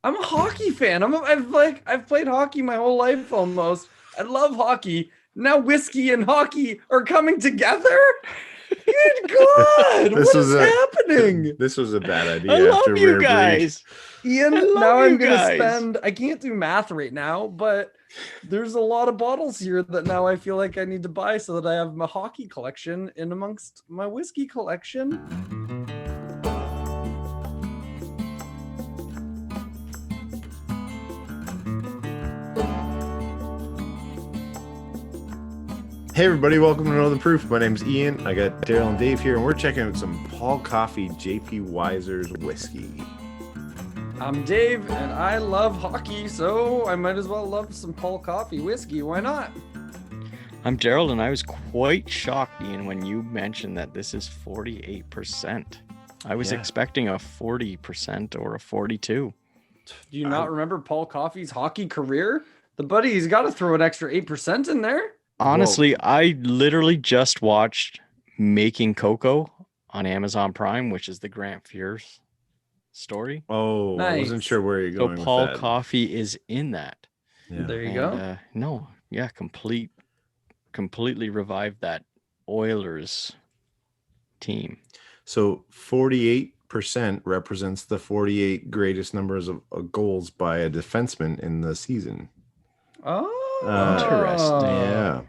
I'm a hockey fan. I've played hockey my whole life almost. I love hockey. Now whiskey and hockey are coming together. Good God, This what was is a happening? this was a bad I idea love after you Rare Breed. guys. I Ian, love now I'm you gonna guys. spend. I can't do math right now, but there's a lot of bottles here that now I feel like I need to buy so that I have my hockey collection in amongst my whiskey collection. Hey everybody, welcome to Another Proof. My name's Ian. I got Daryl and Dave here, and we're checking out some Paul Coffey J.P. Weiser's whiskey. I'm Dave, and I love hockey, so I might as well love some Paul Coffey whiskey. Why not? I'm Gerald, and I was quite shocked, Ian, when you mentioned that this is 48%. I was expecting a 40% or a 42. Do you not remember Paul Coffey's hockey career? The buddy, he's got to throw an extra 8% in there. Honestly, I literally just watched Making Cocoa on Amazon Prime, which is the Grant Fierce story. Oh, I wasn't Nice. sure where you're So going Paul with that. Coffey is in that. Yeah. There you go. Completely revived that Oilers team. So 48% represents the 48 greatest numbers of goals by a defenseman in the season. Oh, Interesting. Yeah.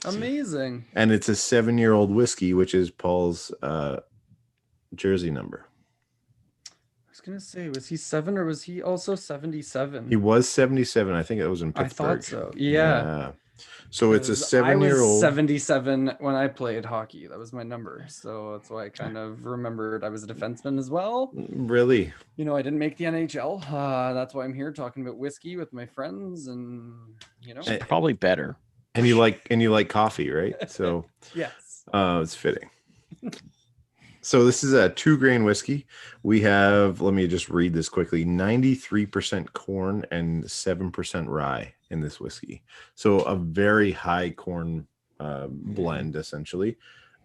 Amazing. And it's a 7-year-old whiskey, which is Paul's jersey number. I was going to say, was he 7 or was he also 77? He was 77. I think it was in Pittsburgh. I thought so. Yeah. So it's a 7-year-old. I was 77 when I played hockey. That was my number. So that's why I kind of remembered I was a defenseman as well. Really? You know, I didn't make the NHL. That's why I'm here talking about whiskey with my friends, and you know, It's probably better. And you like coffee, right? So yes. It's fitting. So this is a 2-grain whiskey. We have, let me just read this quickly, 93% corn and 7% rye in this whiskey. So a very high corn blend, essentially.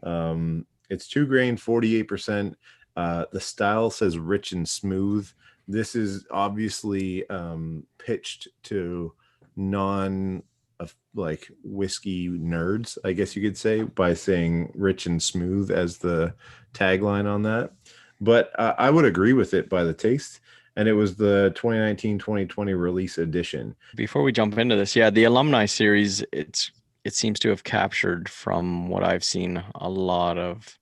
It's 2-grain, 48%. The style says rich and smooth. This is obviously pitched to like whiskey nerds, I guess you could say, by saying rich and smooth as the tagline on that. But I would agree with it by the taste. And it was the 2019-2020 release edition. Before we jump into this, the Alumni series, it seems to have captured, from what I've seen, a lot of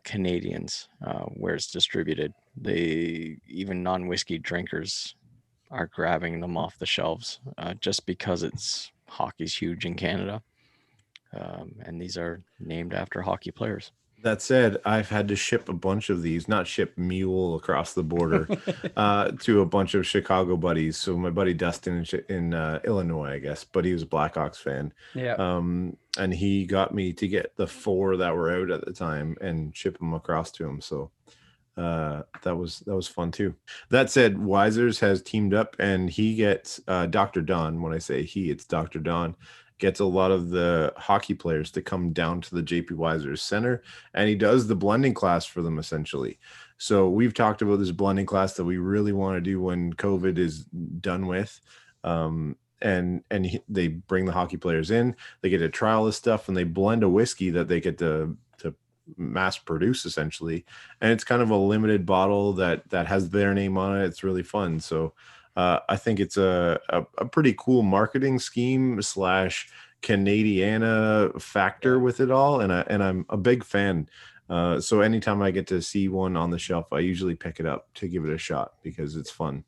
Canadians where it's distributed. Even non-whiskey drinkers are grabbing them off the shelves just because hockey's huge in Canada. And these are named after hockey players. That said, I've had to ship a bunch of these, not ship mule across the border to a bunch of Chicago buddies. So my buddy Dustin in Illinois, I guess, but he was a Blackhawks fan. Yeah. And he got me to get the 4 that were out at the time and ship them across to him. So that was fun too. That said, Weiser's has teamed up, and he gets Dr. Don. When I say he, it's Dr. Don. Gets a lot of the hockey players to come down to the JP Weiser's center, and he does the blending class for them essentially. So we've talked about this blending class that we really want to do when COVID is done with. They bring the hockey players in, they get to trial this stuff, and they blend a whiskey that they get to mass produce essentially. And it's kind of a limited bottle that has their name on it. It's really fun. So I think it's a pretty cool marketing scheme / Canadiana factor with it all. And I'm a big fan. So anytime I get to see one on the shelf, I usually pick it up to give it a shot because it's fun.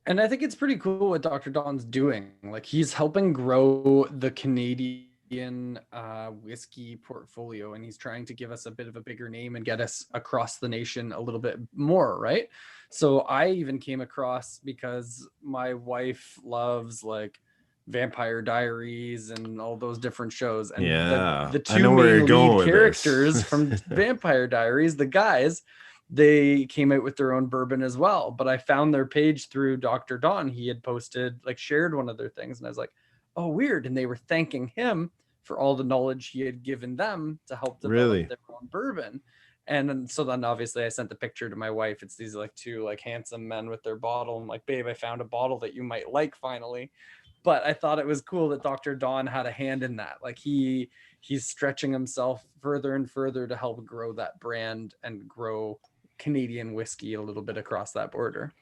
And I think it's pretty cool what Dr. Don's doing. Like, he's helping grow the Canadian whiskey portfolio, and he's trying to give us a bit of a bigger name and get us across the nation a little bit more, right? So I even came across, because my wife loves like Vampire Diaries and all those different shows, and the 2 main lead characters from Vampire Diaries, the guys, they came out with their own bourbon as well. But I found their page through Dr. Don. He had posted, like, shared one of their things, and I was like, oh, weird. And they were thanking him for all the knowledge he had given them to help develop their own bourbon. And so then obviously I sent the picture to my wife. It's these like two like handsome men with their bottle. I'm like, babe, I found a bottle that you might like finally. But I thought it was cool that Dr. Don had a hand in that. Like he's stretching himself further and further to help grow that brand and grow Canadian whiskey a little bit across that border.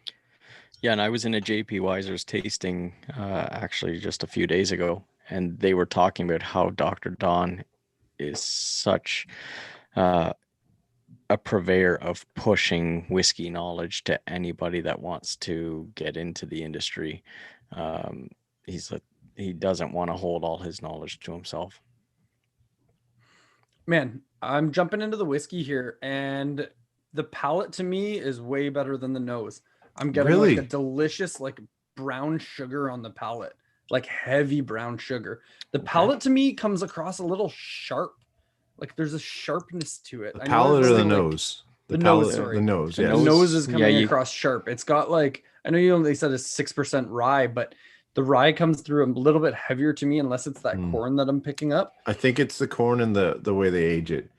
Yeah, and I was in a JP Weiser's tasting actually just a few days ago, and they were talking about how Dr. Don is such a purveyor of pushing whiskey knowledge to anybody that wants to get into the industry. He doesn't want to hold all his knowledge to himself. Man, I'm jumping into the whiskey here, and the palate to me is way better than the nose. I'm getting like a delicious like brown sugar on the palate, like heavy brown sugar. The palate to me comes across a little sharp. Like there's a sharpness to it. The palate or the nose? The nose, sorry. The nose, yeah. The nose is coming across sharp. It's got like, I know you only said it's 6% rye, but the rye comes through a little bit heavier to me, unless it's that corn that I'm picking up. I think it's the corn and the way they age it.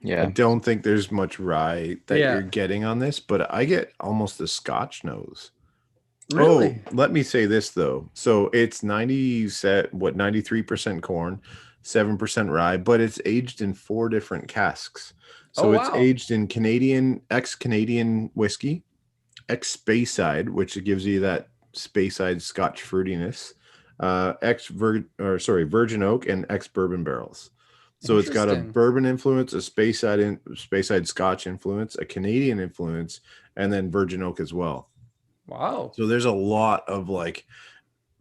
Yeah. I don't think there's much rye that you're getting on this, but I get almost a Scotch nose. Really? Oh, let me say this though. So it's 93% corn, 7% rye, but it's aged in 4 different casks. So it's aged in ex-Canadian whiskey, ex-Speyside, which gives you that Speyside Scotch fruitiness, virgin oak, and ex-bourbon barrels. So it's got a bourbon influence, a Speyside Scotch influence, a Canadian influence, and then virgin oak as well. Wow. So there's a lot of like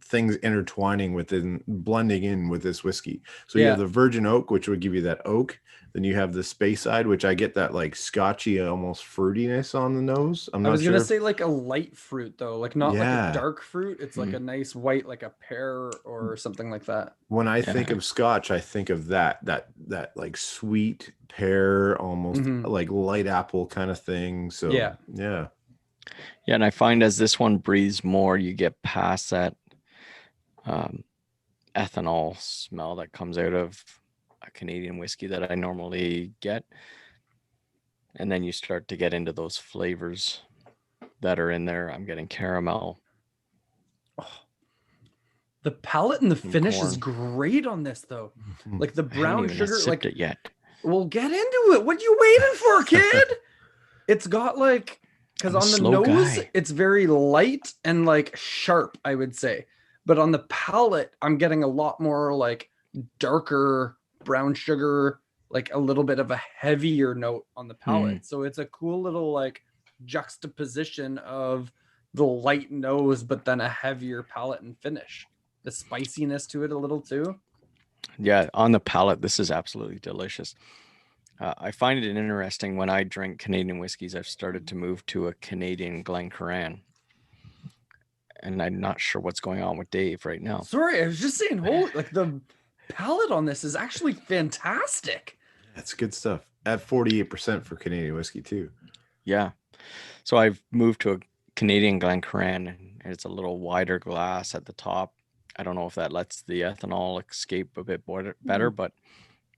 things blending in with this whiskey. So you have the virgin oak, which would give you that oak. Then you have the Speyside, which I get that like Scotchy, almost fruitiness on the nose. I was going to say like a light fruit though, like not like a dark fruit. It's like a nice white, like a pear or something like that. When I think of Scotch, I think of that like sweet pear, almost like light apple kind of thing. So yeah. And I find as this one breathes more, you get past that ethanol smell that comes out of a Canadian whiskey that I normally get. And then you start to get into those flavors that are in there. I'm getting caramel. The palate and the finish is great on this though. Like the brown sugar, like it yet. We'll get into it. What are you waiting for, kid? It's got like, because on the nose, it's very light and like sharp, I would say. But on the palate, I'm getting a lot more like darker brown sugar, like a little bit of a heavier note on the palate. So it's a cool little like juxtaposition of the light nose, but then a heavier palate and finish. The spiciness to it a little too. Yeah, on the palate, this is absolutely delicious. I find it interesting when I drink Canadian whiskeys, I've started to move to a Canadian Glencairn. And I'm not sure what's going on with Dave right now. Sorry, I was just saying, like the palate on this is actually fantastic. That's good stuff. At 48% for Canadian whiskey too. Yeah. So I've moved to a Canadian Glencairn, and it's a little wider glass at the top. I don't know if that lets the ethanol escape a bit better, but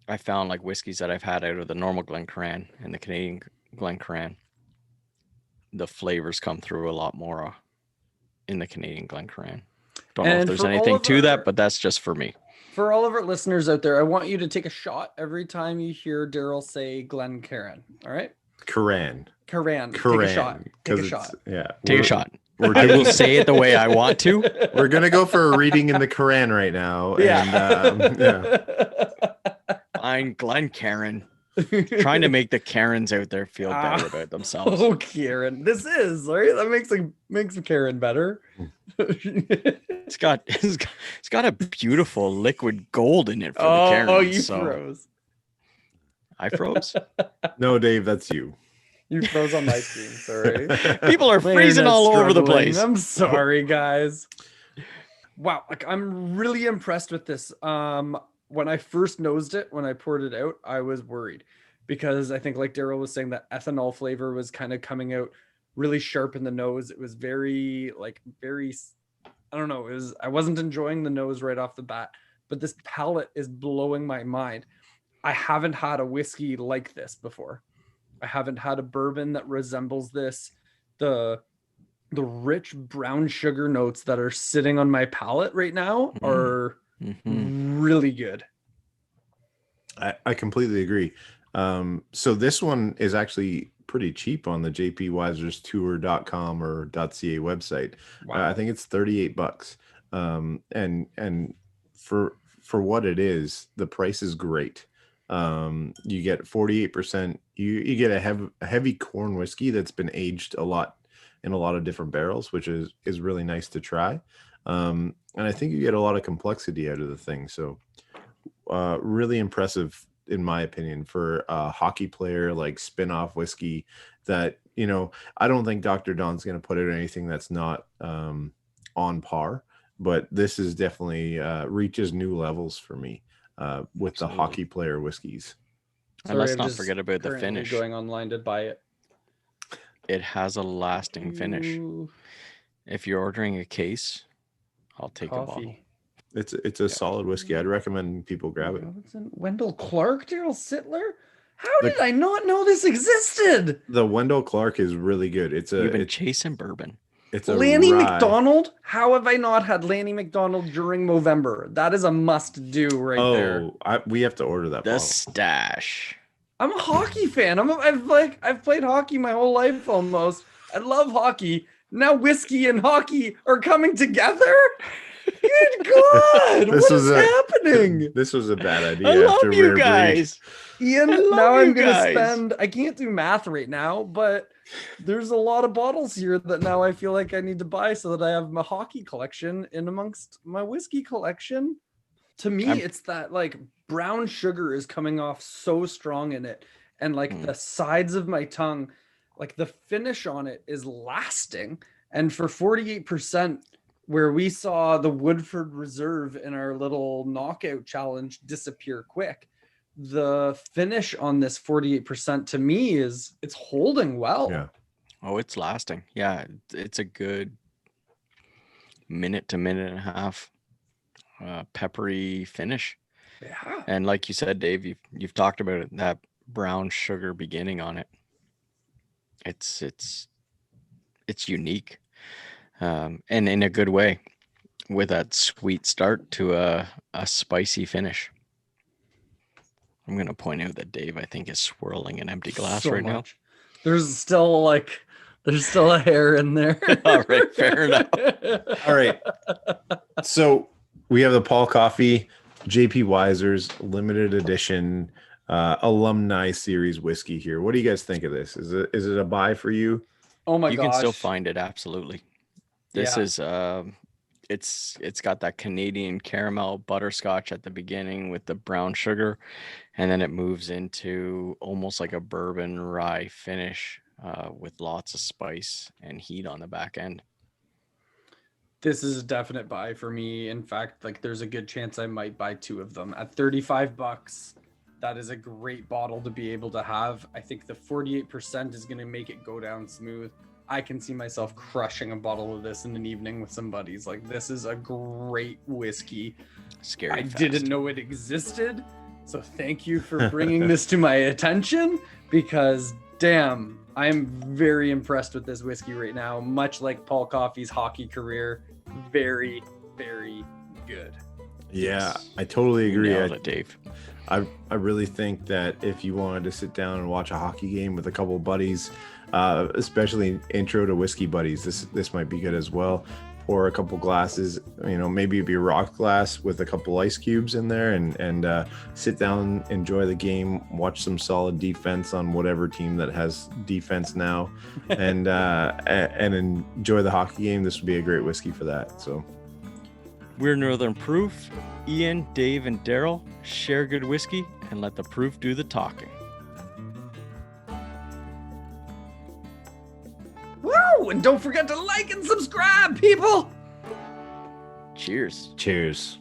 I found like whiskeys that I've had out of the normal Glencairn and the Canadian Glencairn, the flavors come through a lot more in the Canadian Glencairn. Don't know if there's anything to that, but that's just for me. For all of our listeners out there, I want you to take a shot every time you hear Daryl say Glencairn. All right? Cairn. Take a shot. Take a shot. Yeah. Take a shot. I will say it the way I want to. We're going to go for a reading in the Cairn right now. Yeah. And, Fine, Glencairn. Trying to make the Karens out there feel better about themselves. Oh, Karen. This is, right? That makes Karen better. It's got a beautiful liquid gold in it for the Karens. Oh, you froze. I froze? No, Dave, that's you. You froze on my screen, sorry. People are freezing all over the place. I'm sorry, guys. Wow, like I'm really impressed with this. When I first nosed it, when I poured it out, I was worried because I think like Daryl was saying, that ethanol flavor was kind of coming out really sharp in the nose. It was very, I don't know. I wasn't enjoying the nose right off the bat, but this palate is blowing my mind. I haven't had a whiskey like this before. I haven't had a bourbon that resembles this. The rich brown sugar notes that are sitting on my palate right now are really good. I completely agree. So this one is actually pretty cheap on the jpwiserstour.com or .ca website. Wow. I think it's $38. And for what it is, the price is great. You get 48%. You get a heavy corn whiskey that's been aged a lot in a lot of different barrels, which is really nice to try. And I think you get a lot of complexity out of the thing. So really impressive, in my opinion, for a hockey player, like spin-off whiskey that, I don't think Dr. Don's going to put out anything that's not on par, but this is definitely reaches new levels for me with the hockey player whiskeys. And let's not forget about the finish. Going online to buy it. It has a lasting finish. If you're ordering a case, I'll take a bottle. It's a solid whiskey. I'd recommend people grab it. Wendell Clark, Daryl Sittler. How did I not know this existed? The Wendell Clark is really good. You've been chasing bourbon. It's a Lanny rye. McDonald. How have I not had Lanny McDonald during Movember? That is a must do there. We have to order that. The stash. I'm a hockey fan. I've played hockey my whole life almost. I love hockey. Now whiskey and hockey are coming together. Good God! What is happening? This was a bad idea. I love you guys. Ian, now I'm going to spend... I can't do math right now, but there's a lot of bottles here that now I feel like I need to buy so that I have my hockey collection in amongst my whiskey collection. To me, it's that like brown sugar is coming off so strong in it. And like the sides of my tongue, like the finish on it is lasting. And for 48%, where we saw the Woodford Reserve in our little knockout challenge disappear quick, the finish on this 48% to me it's holding well. Yeah. Oh, it's lasting. Yeah, it's a good minute to minute and a half peppery finish. Yeah. And like you said, Dave, you've talked about it, that brown sugar beginning on it. It's unique. And in a good way, with that sweet start to a spicy finish. I'm going to point out that Dave, I think, is swirling an empty glass now. There's still a hair in there. All right, fair enough. All right. So we have the Paul Coffey JP Wiser's limited edition alumni series whiskey here. What do you guys think of this? Is it a buy for you? Oh my gosh. You can still find it, absolutely. This is it's got that Canadian caramel butterscotch at the beginning with the brown sugar, and then it moves into almost like a bourbon rye finish with lots of spice and heat on the back end. This is a definite buy for me. In fact, like there's a good chance I might buy two of them at $35. That is a great bottle to be able to have. I think the 48% is going to make it go down smooth. I can see myself crushing a bottle of this in an evening with some buddies. Like, this is a great whiskey. Scary. I didn't know it existed. So thank you for bringing this to my attention, because damn, I'm very impressed with this whiskey right now. Much like Paul Coffey's hockey career. Very, very good. Yeah, I totally agree. Nailed it, Dave. I really think that if you wanted to sit down and watch a hockey game with a couple of buddies, especially intro to whiskey buddies, this might be good as well. Pour a couple glasses, maybe it'd be a rock glass with a couple ice cubes in there, and sit down, enjoy the game, watch some solid defense on whatever team that has defense now, and enjoy the hockey game. This would be a great whiskey for that. So we're Northern Proof. Ian, Dave, and Daryl share good whiskey and let the proof do the talking. Woo! And don't forget to like and subscribe, people! Cheers. Cheers.